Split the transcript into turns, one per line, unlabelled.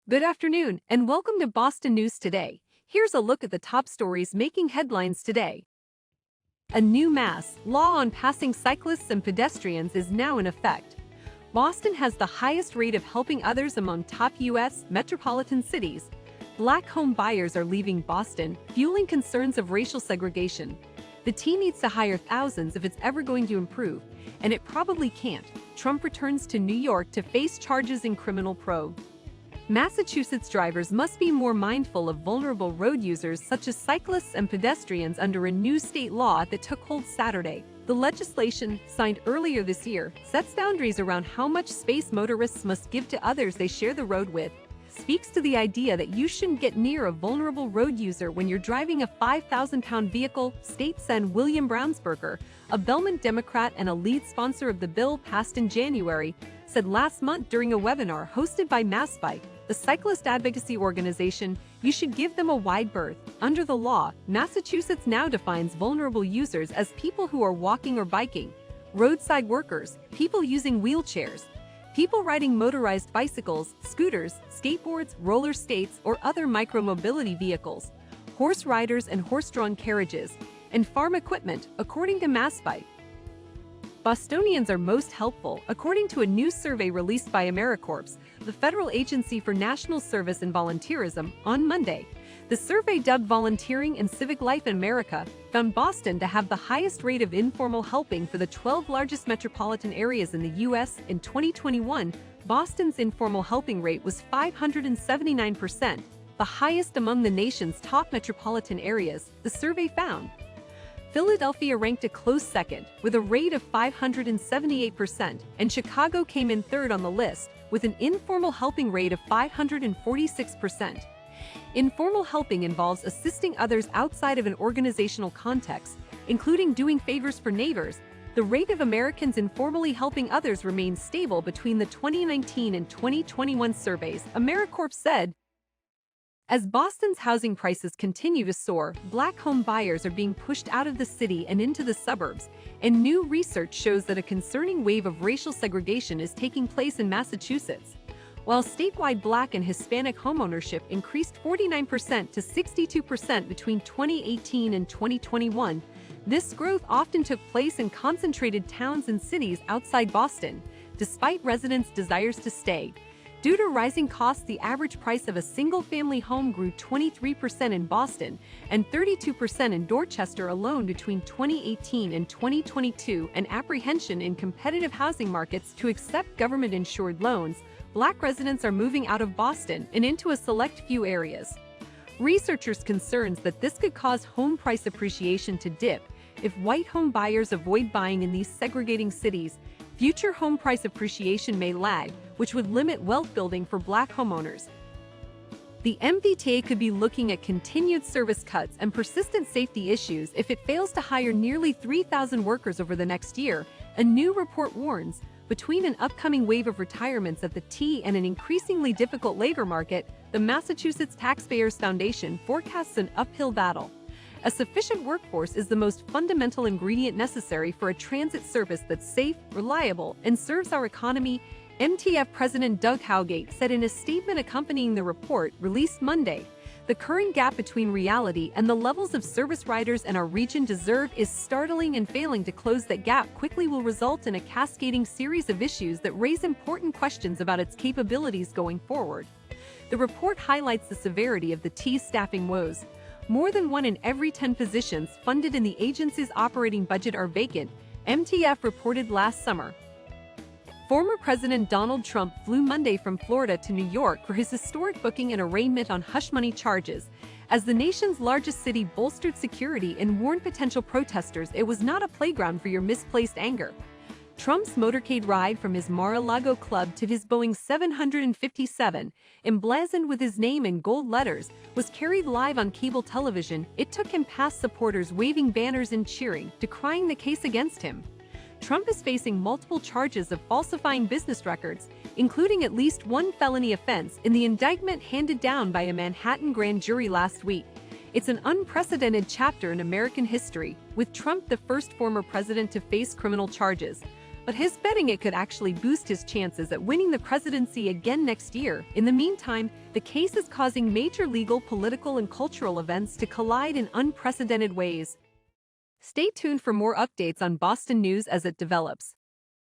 Good afternoon, and welcome to Boston News Today. Here's a look at the top stories making headlines today. A new mass law on passing cyclists and pedestrians is now in effect. Boston has the highest rate of helping others among top U.S. metropolitan cities. Black home buyers are leaving Boston, fueling concerns of racial segregation. The T needs to hire thousands if it's ever going to improve, and it probably can't. Trump returns to New York to face charges in criminal probe. Massachusetts drivers must be more mindful of vulnerable road users such as cyclists and pedestrians under a new state law that took hold Saturday. The legislation, signed earlier this year, sets boundaries around how much space motorists must give to others they share the road with. Speaks to the idea that you shouldn't get near a vulnerable road user when you're driving a 5,000-pound vehicle, State Sen. William Brownsberger, a Belmont Democrat and a lead sponsor of the bill passed in January, said last month during a webinar hosted by MassBike, the cyclist advocacy organization. You should give them a wide berth. Under the law, Massachusetts now defines vulnerable users as people who are walking or biking, roadside workers, people using wheelchairs, people riding motorized bicycles, scooters, skateboards, roller skates, or other micromobility vehicles, horse riders and horse-drawn carriages, and farm equipment, according to MassBike. Bostonians are most helpful, according to a new survey released by AmeriCorps, the federal agency for national service and volunteerism, on Monday. The survey, dubbed Volunteering and Civic Life in America, found Boston to have the highest rate of informal helping for the 12 largest metropolitan areas in the U.S. In 2021, Boston's informal helping rate was 579%, the highest among the nation's top metropolitan areas, the survey found. Philadelphia ranked a close second, with a rate of 578%, and Chicago came in third on the list, with an informal helping rate of 546%. Informal helping involves assisting others outside of an organizational context, including doing favors for neighbors. The rate of Americans informally helping others remains stable between the 2019 and 2021 surveys, AmeriCorps said. As Boston's housing prices continue to soar, Black home buyers are being pushed out of the city and into the suburbs, and new research shows that a concerning wave of racial segregation is taking place in Massachusetts. While statewide Black and Hispanic homeownership increased 49% to 62% between 2018 and 2021, this growth often took place in concentrated towns and cities outside Boston, despite residents' desires to stay. Due to rising costs, the average price of a single-family home grew 23% in Boston and 32% in Dorchester alone between 2018 and 2022, and apprehension in competitive housing markets to accept government-insured loans. Black residents are moving out of Boston and into a select few areas. Researchers concerns that this could cause home price appreciation to dip if white home buyers avoid buying in these segregating cities. Future home price appreciation may lag, which would limit wealth building for Black homeowners. The MBTA could be looking at continued service cuts and persistent safety issues if it fails to hire nearly 3,000 workers over the next year, a new report warns. Between an upcoming wave of retirements at the T and an increasingly difficult labor market, the Massachusetts Taxpayers Foundation forecasts an uphill battle. A sufficient workforce is the most fundamental ingredient necessary for a transit service that's safe, reliable, and serves our economy, MTF President Doug Howgate said in a statement accompanying the report released Monday. The current gap between reality and the levels of service riders in our region deserve is startling, and failing to close that gap quickly will result in a cascading series of issues that raise important questions about its capabilities going forward. The report highlights the severity of the T's staffing woes. More than 1 in every 10 positions funded in the agency's operating budget are vacant, MTF reported last summer. Former President Donald Trump flew Monday from Florida to New York for his historic booking and arraignment on hush money charges, as the nation's largest city bolstered security and warned potential protesters it was not a playground for your misplaced anger. Trump's motorcade ride from his Mar-a-Lago club to his Boeing 757, emblazoned with his name in gold letters, was carried live on cable television. It took him past supporters waving banners and cheering, decrying the case against him. Trump is facing multiple charges of falsifying business records, including at least one felony offense in the indictment handed down by a Manhattan grand jury last week. It's an unprecedented chapter in American history, with Trump the first former president to face criminal charges. but he's betting it could actually boost his chances at winning the presidency again next year. In the meantime, the case is causing major legal, political, and cultural events to collide in unprecedented ways. Stay tuned for more updates on Boston news as it develops.